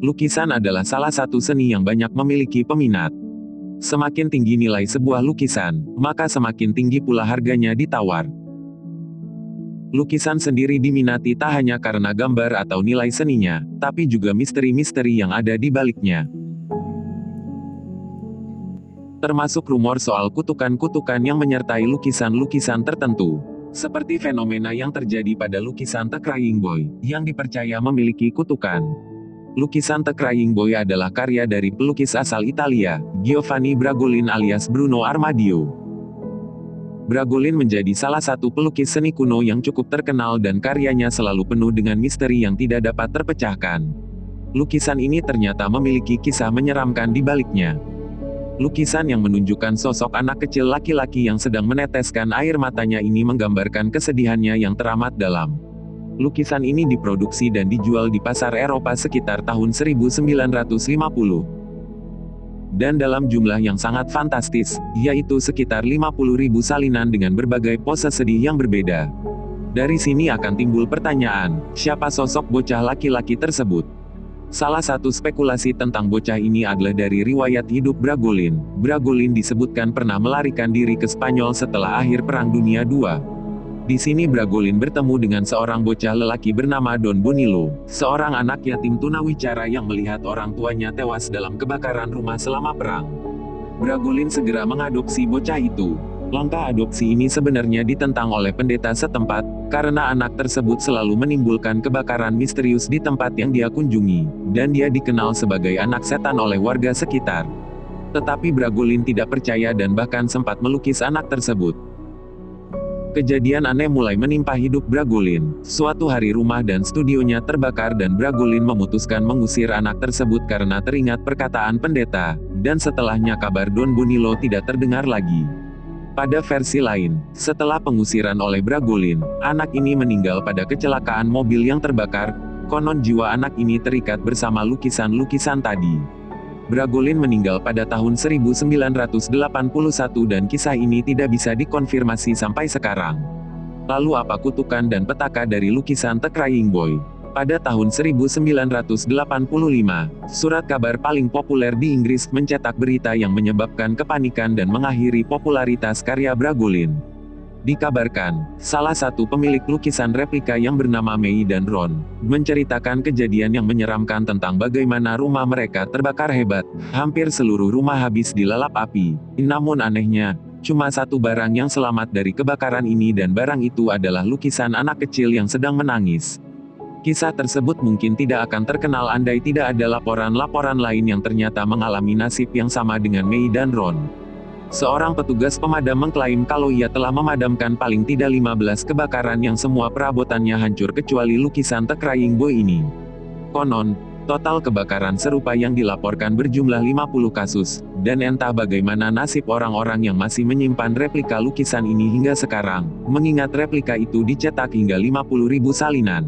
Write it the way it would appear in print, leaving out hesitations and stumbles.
Lukisan adalah salah satu seni yang banyak memiliki peminat. Semakin tinggi nilai sebuah lukisan, maka semakin tinggi pula harganya ditawar. Lukisan sendiri diminati tak hanya karena gambar atau nilai seninya, tapi juga misteri-misteri yang ada di baliknya. Termasuk rumor soal kutukan-kutukan yang menyertai lukisan-lukisan tertentu. Seperti fenomena yang terjadi pada lukisan The Crying Boy, yang dipercaya memiliki kutukan. Lukisan The Crying Boy adalah karya dari pelukis asal Italia, Giovanni Bragolin alias Bruno Armadio. Bragolin menjadi salah satu pelukis seni kuno yang cukup terkenal dan karyanya selalu penuh dengan misteri yang tidak dapat terpecahkan. Lukisan ini ternyata memiliki kisah menyeramkan di baliknya. Lukisan yang menunjukkan sosok anak kecil laki-laki yang sedang meneteskan air matanya ini menggambarkan kesedihannya yang teramat dalam. Lukisan ini diproduksi dan dijual di pasar Eropa sekitar tahun 1950. Dan dalam jumlah yang sangat fantastis, yaitu sekitar 50.000 salinan dengan berbagai pose sedih yang berbeda. Dari sini akan timbul pertanyaan, siapa sosok bocah laki-laki tersebut? Salah satu spekulasi tentang bocah ini adalah dari riwayat hidup Bragolin. Bragolin disebutkan pernah melarikan diri ke Spanyol setelah akhir Perang Dunia II. Di sini Bragolin bertemu dengan seorang bocah lelaki bernama Don Bonillo, seorang anak yatim tunawicara yang melihat orang tuanya tewas dalam kebakaran rumah selama perang. Bragolin segera mengadopsi bocah itu. Langkah adopsi ini sebenarnya ditentang oleh pendeta setempat, karena anak tersebut selalu menimbulkan kebakaran misterius di tempat yang dia kunjungi, dan dia dikenal sebagai anak setan oleh warga sekitar. Tetapi Bragolin tidak percaya dan bahkan sempat melukis anak tersebut. Kejadian aneh mulai menimpa hidup Bragolin. Suatu hari rumah dan studionya terbakar dan Bragolin memutuskan mengusir anak tersebut karena teringat perkataan pendeta, dan setelahnya kabar Don Bonillo tidak terdengar lagi. Pada versi lain, setelah pengusiran oleh Bragolin, anak ini meninggal pada kecelakaan mobil yang terbakar, konon jiwa anak ini terikat bersama lukisan-lukisan tadi. Bragolin meninggal pada tahun 1981 dan kisah ini tidak bisa dikonfirmasi sampai sekarang. Lalu apa kutukan dan petaka dari lukisan The Crying Boy? Pada tahun 1985, surat kabar paling populer di Inggris mencetak berita yang menyebabkan kepanikan dan mengakhiri popularitas karya Bragolin. Dikabarkan, salah satu pemilik lukisan replika yang bernama May dan Ron, menceritakan kejadian yang menyeramkan tentang bagaimana rumah mereka terbakar hebat, hampir seluruh rumah habis dilalap api. Namun anehnya, cuma satu barang yang selamat dari kebakaran ini dan barang itu adalah lukisan anak kecil yang sedang menangis. Kisah tersebut mungkin tidak akan terkenal andai tidak ada laporan-laporan lain yang ternyata mengalami nasib yang sama dengan May dan Ron. Seorang petugas pemadam mengklaim kalau ia telah memadamkan paling tidak 15 kebakaran yang semua perabotannya hancur kecuali lukisan The Crying Boy ini. Konon, total kebakaran serupa yang dilaporkan berjumlah 50 kasus, dan entah bagaimana nasib orang-orang yang masih menyimpan replika lukisan ini hingga sekarang, mengingat replika itu dicetak hingga 50.000 salinan.